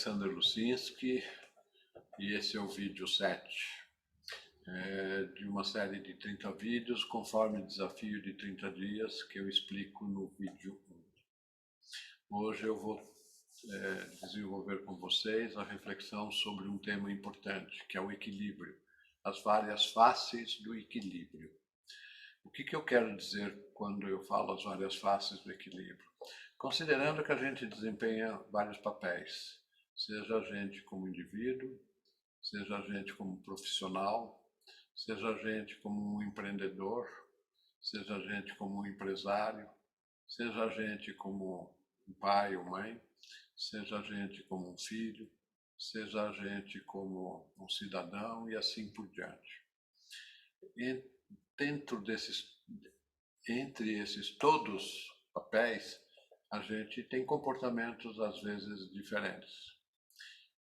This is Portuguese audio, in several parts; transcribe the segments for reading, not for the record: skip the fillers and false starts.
Alexander Lusinski, e esse é o vídeo 7 de uma série de 30 vídeos, conforme desafio de 30 dias que eu explico no vídeo 1. Hoje eu vou desenvolver com vocês a reflexão sobre um tema importante, que é o equilíbrio, as várias faces do equilíbrio. O que eu quero dizer quando eu falo as várias faces do equilíbrio? Considerando que a gente desempenha vários papéis, seja a gente como indivíduo, seja a gente como profissional, seja a gente como um empreendedor, seja a gente como um empresário, seja a gente como um pai ou mãe, seja a gente como um filho, seja a gente como um cidadão e assim por diante. E entre esses todos papéis, a gente tem comportamentos às vezes diferentes.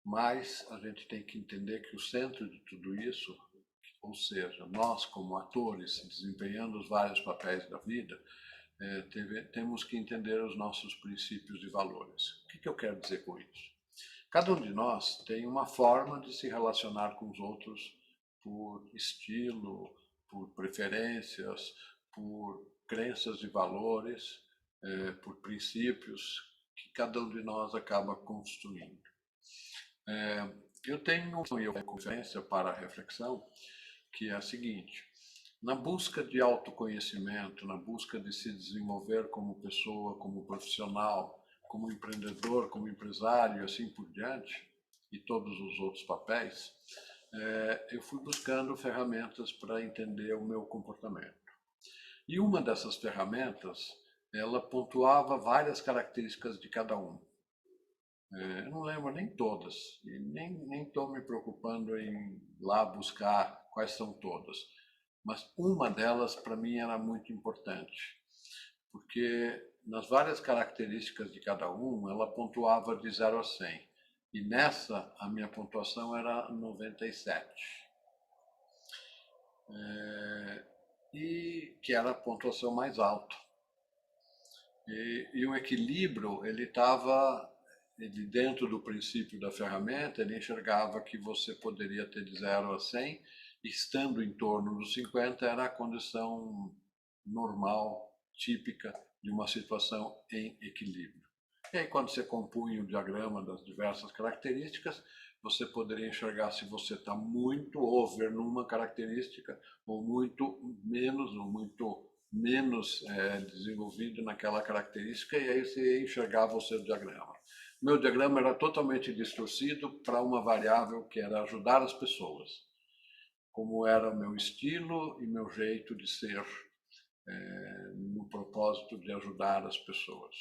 Mas a gente tem que entender que o centro de tudo isso, ou seja, nós como atores desempenhando os vários papéis da vida, temos que entender os nossos princípios e valores. O que eu quero dizer com isso? Cada um de nós tem uma forma de se relacionar com os outros por estilo, por preferências, por crenças e valores, por princípios que cada um de nós acaba construindo. Eu tenho uma conferência para a reflexão, que é a seguinte: na busca de autoconhecimento, na busca de se desenvolver como pessoa, como profissional, como empreendedor, como empresário e assim por diante, e todos os outros papéis, eu fui buscando ferramentas para entender o meu comportamento. E uma dessas ferramentas, ela pontuava várias características de cada um. Eu não lembro nem todas, e nem estou me preocupando em lá buscar quais são todas. Mas uma delas, para mim, era muito importante, porque nas várias características de cada um, ela pontuava de 0 a 100. E nessa, a minha pontuação era 97. E que era a pontuação mais alta. E o equilíbrio, ele estava dentro do princípio da ferramenta, ele enxergava que você poderia ter de 0 a 100, estando em torno dos 50 era a condição normal, típica de uma situação em equilíbrio. E aí, quando você compunha o diagrama das diversas características, você poderia enxergar se você está muito over numa característica, ou muito menos desenvolvido naquela característica, e aí você enxergava o seu diagrama. Meu diagrama era totalmente distorcido para uma variável que era ajudar as pessoas, como era o meu estilo e meu jeito de ser, no propósito de ajudar as pessoas.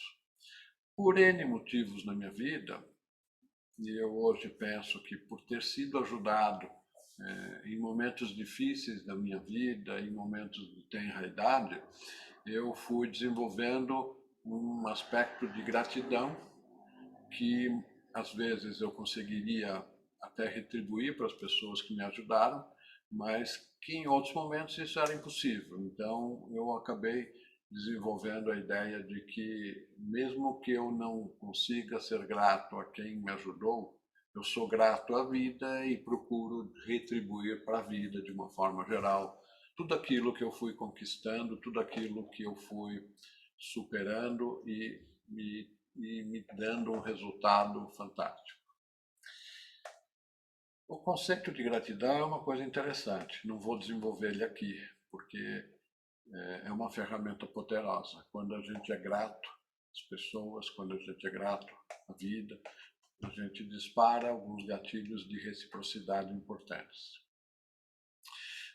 Por N motivos na minha vida, e eu hoje penso que por ter sido ajudado em momentos difíceis da minha vida, em momentos de tenra idade, eu fui desenvolvendo um aspecto de gratidão que às vezes eu conseguiria até retribuir para as pessoas que me ajudaram, mas que em outros momentos isso era impossível. Então eu acabei desenvolvendo a ideia de que, mesmo que eu não consiga ser grato a quem me ajudou, eu sou grato à vida e procuro retribuir para a vida, de uma forma geral, tudo aquilo que eu fui conquistando, tudo aquilo que eu fui superando e me dando um resultado fantástico. O conceito de gratidão é uma coisa interessante, não vou desenvolver ele aqui, porque é uma ferramenta poderosa. Quando a gente é grato às pessoas, quando a gente é grato à vida, a gente dispara alguns gatilhos de reciprocidade importantes.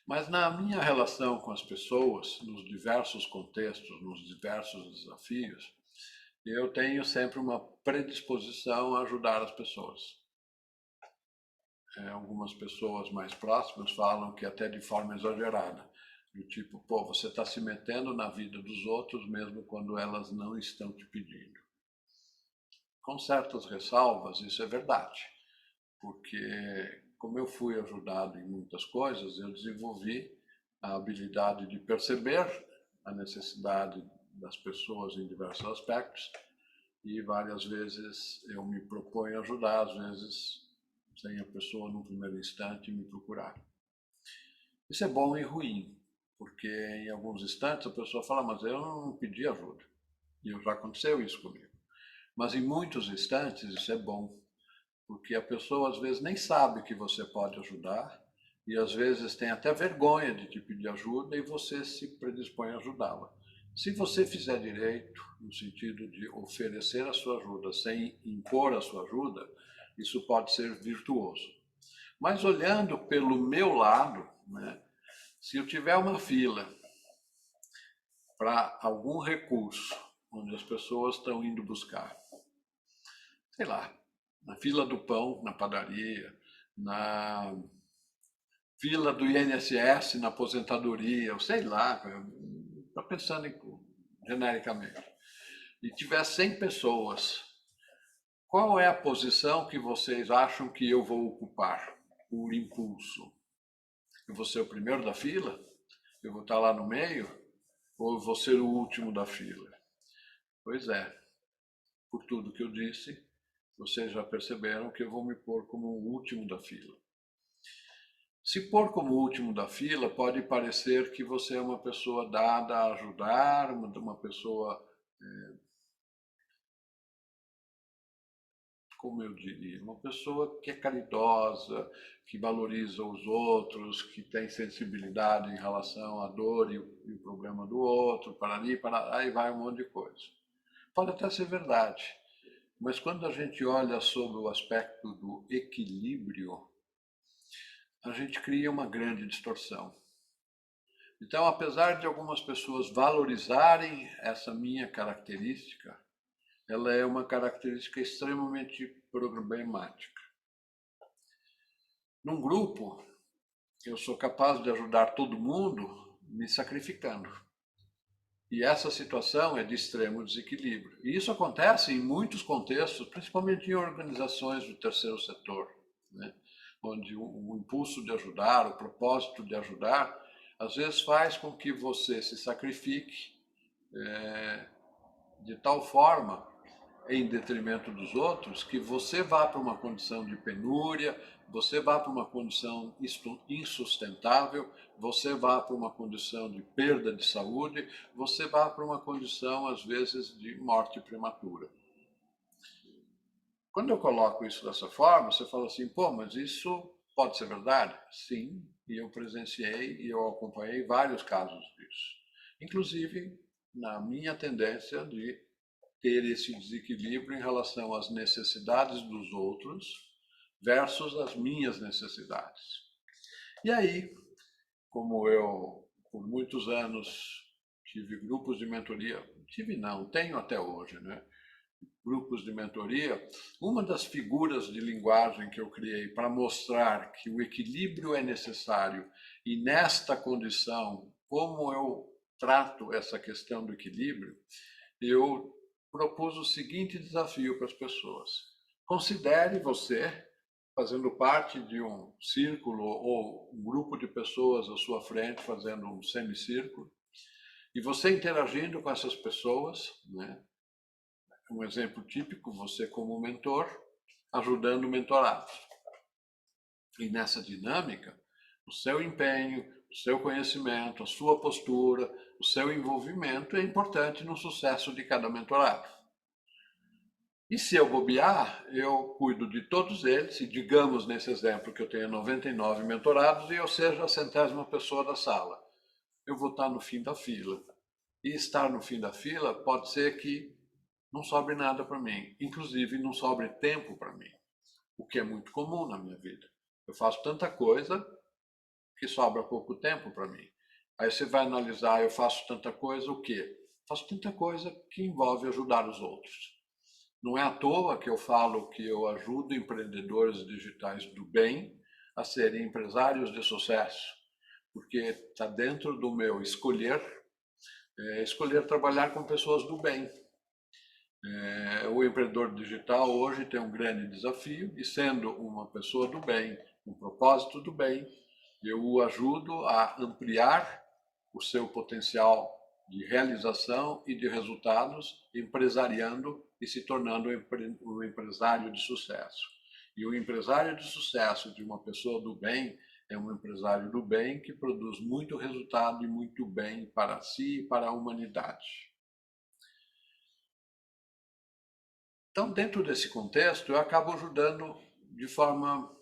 Mas na minha relação com as pessoas, nos diversos contextos, nos diversos desafios, eu tenho sempre uma predisposição a ajudar as pessoas. Algumas pessoas mais próximas falam que até de forma exagerada, do tipo, pô, você está se metendo na vida dos outros mesmo quando elas não estão te pedindo. Com certas ressalvas, isso é verdade, porque como eu fui ajudado em muitas coisas, eu desenvolvi a habilidade de perceber a necessidade das pessoas em diversos aspectos, e várias vezes eu me proponho ajudar, às vezes sem a pessoa no primeiro instante me procurar. Isso é bom e ruim, porque em alguns instantes a pessoa fala, mas eu não pedi ajuda, e já aconteceu isso comigo. Mas em muitos instantes isso é bom, porque a pessoa às vezes nem sabe que você pode ajudar, e às vezes tem até vergonha de te pedir ajuda e você se predispõe a ajudá-la. Se você fizer direito, no sentido de oferecer a sua ajuda sem impor a sua ajuda, isso pode ser virtuoso. Mas olhando pelo meu lado, né, se eu tiver uma fila para algum recurso, onde as pessoas estão indo buscar, sei lá, na fila do pão, na padaria, na fila do INSS, na aposentadoria, eu sei lá, estou pensando genericamente, e tiver 100 pessoas, qual é a posição que vocês acham que eu vou ocupar por impulso? Eu vou ser o primeiro da fila? Eu vou estar lá no meio? Ou eu vou ser o último da fila? Pois é, por tudo que eu disse, vocês já perceberam que eu vou me pôr como o último da fila. Se pôr como último da fila, pode parecer que você é uma pessoa dada a ajudar, uma pessoa, como eu diria, uma pessoa que é caridosa, que valoriza os outros, que tem sensibilidade em relação à dor e o problema do outro, para ali, para aí vai um monte de coisa. Pode até ser verdade, mas quando a gente olha sobre o aspecto do equilíbrio, a gente cria uma grande distorção. Então, apesar de algumas pessoas valorizarem essa minha característica, ela é uma característica extremamente problemática. Num grupo, eu sou capaz de ajudar todo mundo me sacrificando. E essa situação é de extremo desequilíbrio. E isso acontece em muitos contextos, principalmente em organizações do terceiro setor, né? Onde o impulso de ajudar, o propósito de ajudar, às vezes faz com que você se sacrifique de tal forma, em detrimento dos outros, que você vá para uma condição de penúria, você vá para uma condição insustentável, você vá para uma condição de perda de saúde, você vá para uma condição, às vezes, de morte prematura. Quando eu coloco isso dessa forma, você fala assim, pô, mas isso pode ser verdade? Sim, e eu presenciei e eu acompanhei vários casos disso. Inclusive, na minha tendência de ter esse desequilíbrio em relação às necessidades dos outros versus as minhas necessidades. E aí, como eu, por muitos anos, tive grupos de mentoria, tenho até hoje, né? Grupos de mentoria, uma das figuras de linguagem que eu criei para mostrar que o equilíbrio é necessário e nesta condição, como eu trato essa questão do equilíbrio, eu propus o seguinte desafio para as pessoas. Considere você fazendo parte de um círculo ou um grupo de pessoas à sua frente fazendo um semicírculo e você interagindo com essas pessoas, né? Um exemplo típico, você como mentor, ajudando o mentorado. E nessa dinâmica, o seu empenho, o seu conhecimento, a sua postura, o seu envolvimento é importante no sucesso de cada mentorado. E se eu bobear, eu cuido de todos eles, e digamos nesse exemplo que eu tenho 99 mentorados e eu seja a 100ª pessoa da sala. Eu vou estar no fim da fila. E estar no fim da fila pode ser que não sobre nada para mim, inclusive não sobre tempo para mim, o que é muito comum na minha vida. Eu faço tanta coisa que sobra pouco tempo para mim. Aí você vai analisar, eu faço tanta coisa, o quê? Faço tanta coisa que envolve ajudar os outros. Não é à toa que eu falo que eu ajudo empreendedores digitais do bem a serem empresários de sucesso, porque está dentro do meu escolher trabalhar com pessoas do bem. O empreendedor digital hoje tem um grande desafio e, sendo uma pessoa do bem, um propósito do bem, eu o ajudo a ampliar o seu potencial de realização e de resultados, empresariando e se tornando um empresário de sucesso. E o empresário de sucesso de uma pessoa do bem é um empresário do bem que produz muito resultado e muito bem para si e para a humanidade. Então, dentro desse contexto, eu acabo ajudando de forma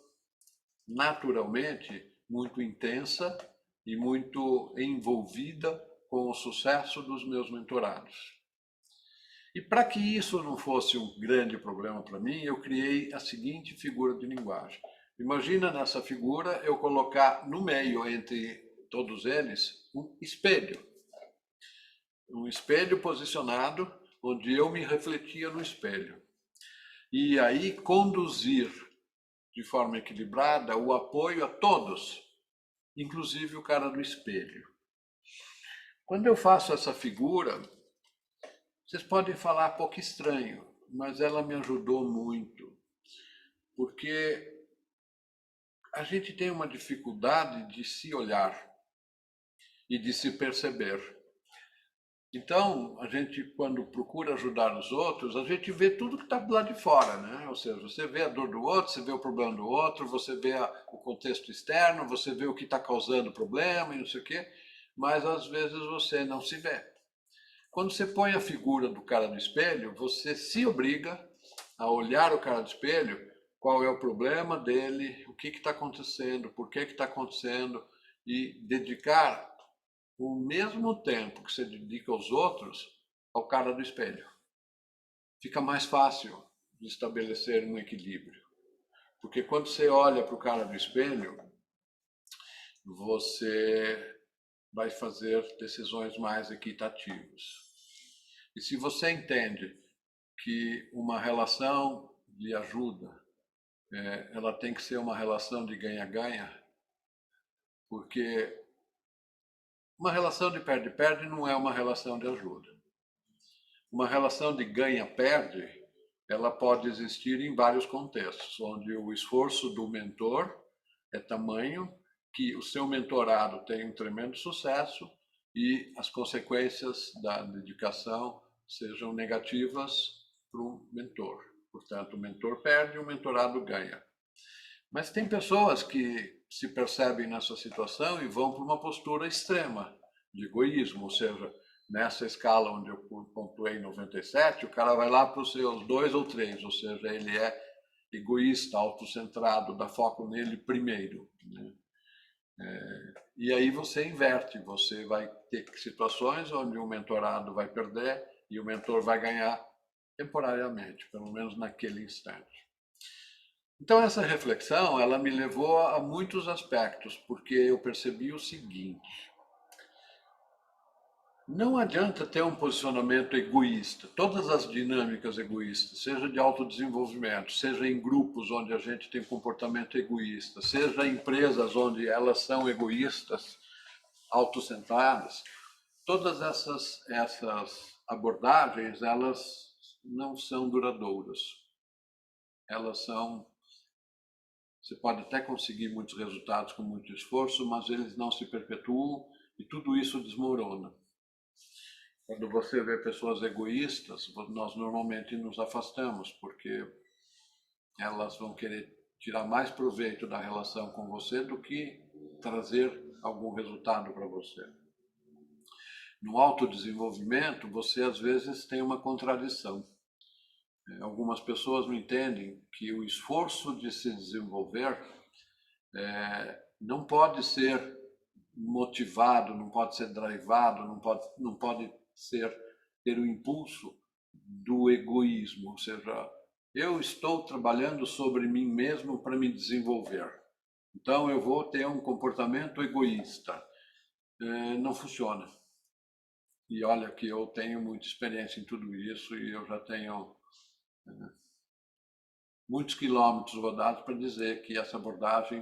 naturalmente muito intensa e muito envolvida com o sucesso dos meus mentorados. E para que isso não fosse um grande problema para mim, eu criei a seguinte figura de linguagem. Imagina nessa figura eu colocar no meio entre todos eles um espelho. Um espelho posicionado onde eu me refletia no espelho. E aí conduzir de forma equilibrada o apoio a todos, inclusive o cara do espelho. Quando eu faço essa figura, vocês podem falar pouco estranho, mas ela me ajudou muito, porque a gente tem uma dificuldade de se olhar e de se perceber. Então, a gente, quando procura ajudar os outros, a gente vê tudo que está do lado de fora, né? Ou seja, você vê a dor do outro, você vê o problema do outro, você vê o contexto externo, você vê o que está causando problema e não sei o quê, mas às vezes você não se vê. Quando você põe a figura do cara do espelho, você se obriga a olhar o cara do espelho, qual é o problema dele, o que está acontecendo, por que está acontecendo, e dedicar o mesmo tempo que você dedica aos outros ao cara do espelho. Fica mais fácil de estabelecer um equilíbrio. Porque quando você olha para o cara do espelho, você vai fazer decisões mais equitativas. E se você entende que uma relação de ajuda, ela tem que ser uma relação de ganha-ganha, porque uma relação de perde-perde não é uma relação de ajuda. Uma relação de ganha-perde, ela pode existir em vários contextos, onde o esforço do mentor é tamanho que o seu mentorado tem um tremendo sucesso e as consequências da dedicação sejam negativas para o mentor. Portanto, o mentor perde e o mentorado ganha. Mas tem pessoas que se percebem nessa situação e vão para uma postura extrema de egoísmo, ou seja, nessa escala onde eu pontuei 97, o cara vai lá para os seus 2 ou 3, ou seja, ele é egoísta, autocentrado, dá foco nele primeiro. Né? E aí você inverte, você vai ter situações onde o mentorado vai perder e o mentor vai ganhar temporariamente, pelo menos naquele instante. Então essa reflexão, ela me levou a muitos aspectos, porque eu percebi o seguinte: não adianta ter um posicionamento egoísta. Todas as dinâmicas egoístas, seja de autodesenvolvimento, seja em grupos onde a gente tem comportamento egoísta, seja em empresas onde elas são egoístas, autocentradas, todas essas abordagens, elas não são duradouras. Elas são... Você pode até conseguir muitos resultados com muito esforço, mas eles não se perpetuam e tudo isso desmorona. Quando você vê pessoas egoístas, nós normalmente nos afastamos, porque elas vão querer tirar mais proveito da relação com você do que trazer algum resultado para você. No autodesenvolvimento, você às vezes tem uma contradição. Algumas pessoas não entendem que o esforço de se desenvolver não pode ser motivado, não pode ser drivado, não pode ter o impulso do egoísmo, ou seja, eu estou trabalhando sobre mim mesmo para me desenvolver, então eu vou ter um comportamento egoísta. Não funciona. E olha que eu tenho muita experiência em tudo isso e eu já tenho muitos quilômetros rodados para dizer que essa abordagem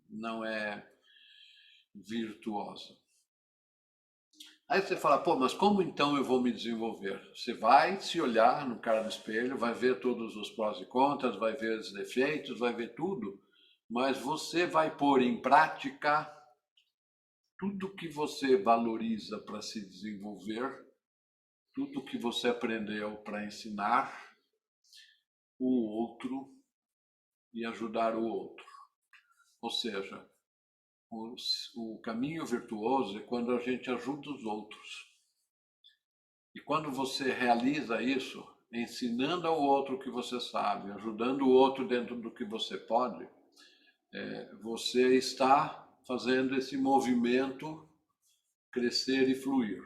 não é virtuosa. Aí você fala, pô, mas como então eu vou me desenvolver? Você vai se olhar no cara do espelho, vai ver todos os prós e contras, vai ver os defeitos, vai ver tudo, mas você vai pôr em prática tudo que você valoriza para se desenvolver, tudo que você aprendeu para ensinar o outro e ajudar o outro. Ou seja, o caminho virtuoso é quando a gente ajuda os outros. E quando você realiza isso, ensinando ao outro o que você sabe, ajudando o outro dentro do que você pode, você está fazendo esse movimento crescer e fluir.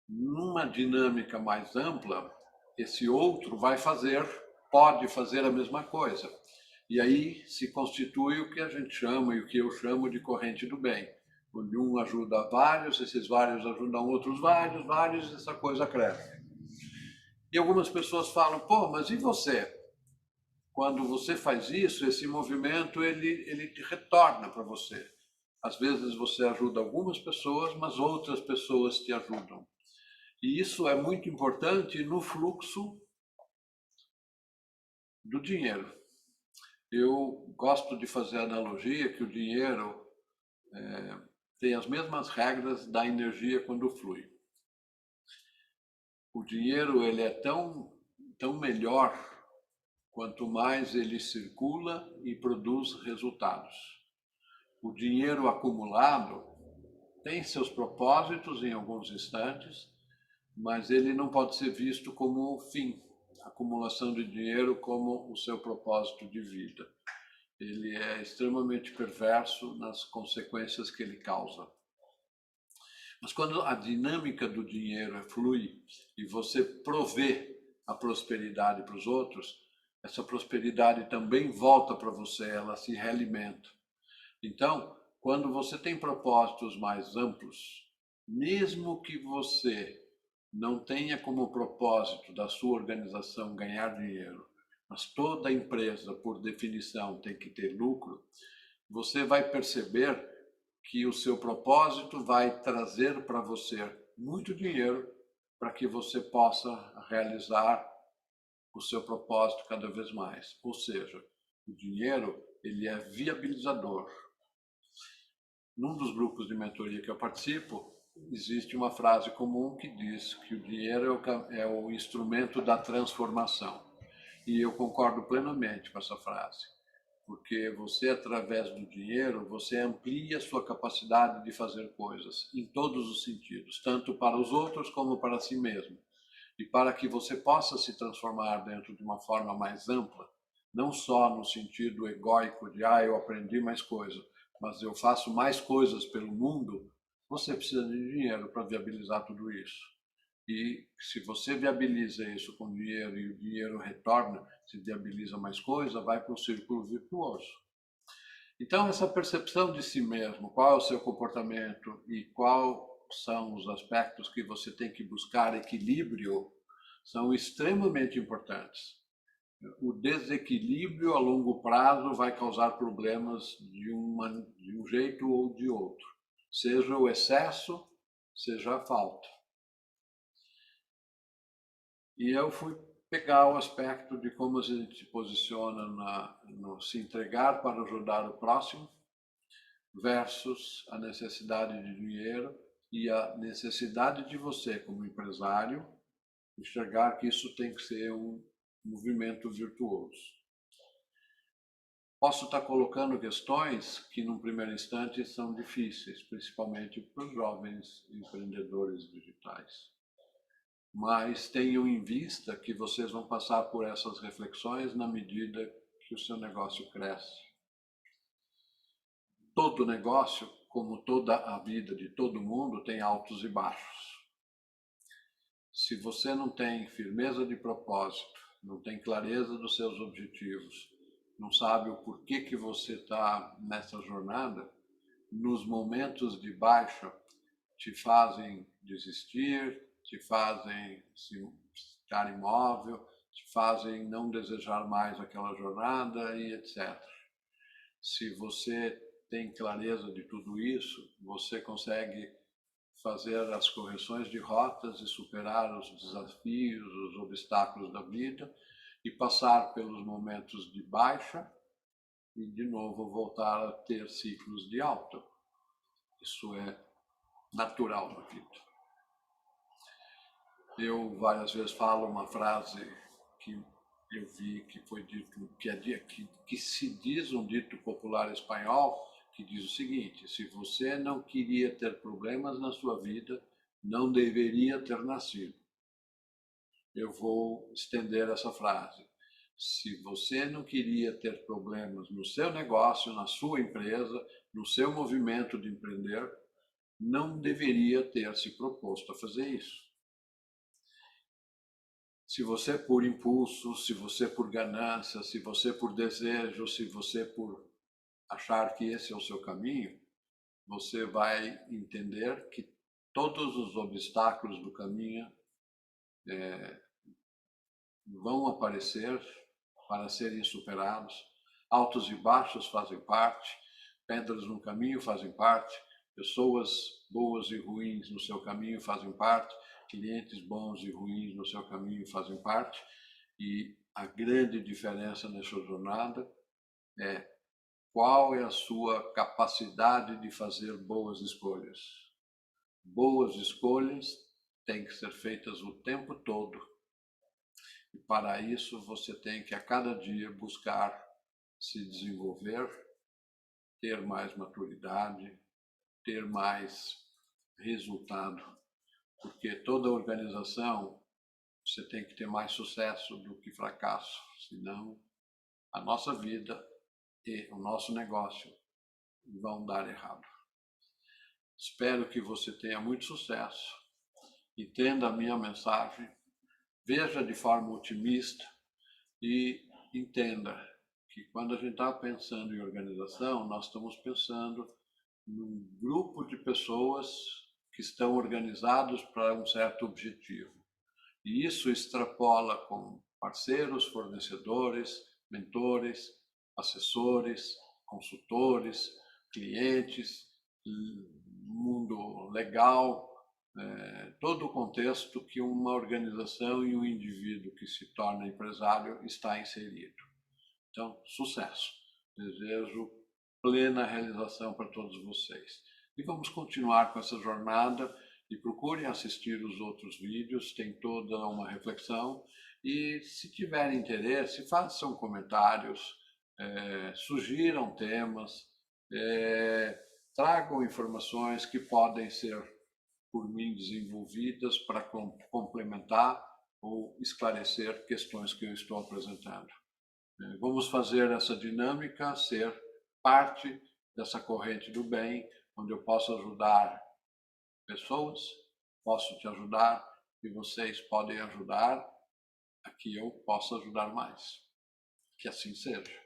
Numa dinâmica mais ampla, esse outro pode fazer a mesma coisa. E aí se constitui o que a gente chama, e o que eu chamo de corrente do bem. Onde um ajuda vários, esses vários ajudam outros vários, essa coisa cresce. E algumas pessoas falam, pô, mas e você? Quando você faz isso, esse movimento ele te retorna para você. Às vezes você ajuda algumas pessoas, mas outras pessoas te ajudam. E isso é muito importante no fluxo do dinheiro. Eu gosto de fazer a analogia que o dinheiro tem as mesmas regras da energia quando flui. O dinheiro ele é tão melhor quanto mais ele circula e produz resultados. O dinheiro acumulado tem seus propósitos em alguns instantes, mas ele não pode ser visto como fim. A acumulação de dinheiro como o seu propósito de vida. Ele é extremamente perverso nas consequências que ele causa. Mas quando a dinâmica do dinheiro flui e você provê a prosperidade para os outros, essa prosperidade também volta para você, ela se realimenta. Então, quando você tem propósitos mais amplos, mesmo que você não tenha como propósito da sua organização ganhar dinheiro, mas toda empresa, por definição, tem que ter lucro, você vai perceber que o seu propósito vai trazer para você muito dinheiro para que você possa realizar o seu propósito cada vez mais. Ou seja, o dinheiro ele é viabilizador. Num dos grupos de mentoria que eu participo, existe uma frase comum que diz que o dinheiro é o instrumento da transformação. E eu concordo plenamente com essa frase, porque você, através do dinheiro, você amplia a sua capacidade de fazer coisas, em todos os sentidos, tanto para os outros como para si mesmo. E para que você possa se transformar dentro de uma forma mais ampla, não só no sentido egóico de, eu aprendi mais coisas, mas eu faço mais coisas pelo mundo, você precisa de dinheiro para viabilizar tudo isso. E se você viabiliza isso com dinheiro e o dinheiro retorna, se viabiliza mais coisa, vai para um círculo virtuoso. Então, essa percepção de si mesmo, qual é o seu comportamento e quais são os aspectos que você tem que buscar equilíbrio, são extremamente importantes. O desequilíbrio a longo prazo vai causar problemas de um jeito ou de outro, seja o excesso, seja a falta. E eu fui pegar o aspecto de como a gente se posiciona no se entregar para ajudar o próximo versus a necessidade de dinheiro e a necessidade de você, como empresário, enxergar que isso tem que ser um movimento virtuoso. Posso estar colocando questões que, num primeiro instante, são difíceis, principalmente para os jovens empreendedores digitais. Mas tenham em vista que vocês vão passar por essas reflexões na medida que o seu negócio cresce. Todo negócio, como toda a vida de todo mundo, tem altos e baixos. Se você não tem firmeza de propósito, não tem clareza dos seus objetivos, não sabe o porquê que você está nessa jornada, nos momentos de baixa te fazem desistir, te fazem ficar imóvel, te fazem não desejar mais aquela jornada e etc. Se você tem clareza de tudo isso, você consegue fazer as correções de rotas e superar os desafios, os obstáculos da vida e passar pelos momentos de baixa e de novo voltar a ter ciclos de alta. Isso é natural na vida. Eu várias vezes falo uma frase que eu vi que foi dito, que se diz um dito popular espanhol, que diz o seguinte: se você não queria ter problemas na sua vida, não deveria ter nascido. Eu vou estender essa frase. Se você não queria ter problemas no seu negócio, na sua empresa, no seu movimento de empreender, não deveria ter se proposto a fazer isso. Se você por impulso, se você por ganância, se você por desejo, se você por achar que esse é o seu caminho, você vai entender que todos os obstáculos do caminho vão aparecer para serem superados. Altos e baixos fazem parte, pedras no caminho fazem parte, pessoas boas e ruins no seu caminho fazem parte, clientes bons e ruins no seu caminho fazem parte, e a grande diferença nessa jornada é qual é a sua capacidade de fazer boas escolhas. Boas escolhas têm que ser feitas o tempo todo. E para isso você tem que a cada dia buscar se desenvolver, ter mais maturidade, ter mais resultado, porque toda organização você tem que ter mais sucesso do que fracasso, senão a nossa vida e o nosso negócio vão dar errado. Espero que você tenha muito sucesso, entenda a minha mensagem, veja de forma otimista e entenda que quando a gente está pensando em organização, nós estamos pensando num grupo de pessoas que estão organizados para um certo objetivo. E isso extrapola com parceiros, fornecedores, mentores, assessores, consultores, clientes, mundo legal, todo o contexto que uma organização e um indivíduo que se torna empresário está inserido. Então, sucesso. Desejo plena realização para todos vocês. E vamos continuar com essa jornada e procurem assistir os outros vídeos, tem toda uma reflexão. E se tiverem interesse, façam comentários, sugiram temas, tragam informações que podem ser por mim desenvolvidas para complementar ou esclarecer questões que eu estou apresentando. Vamos fazer essa dinâmica ser parte dessa corrente do bem, onde eu posso ajudar pessoas, posso te ajudar e vocês podem ajudar a que eu possa ajudar mais. Que assim seja.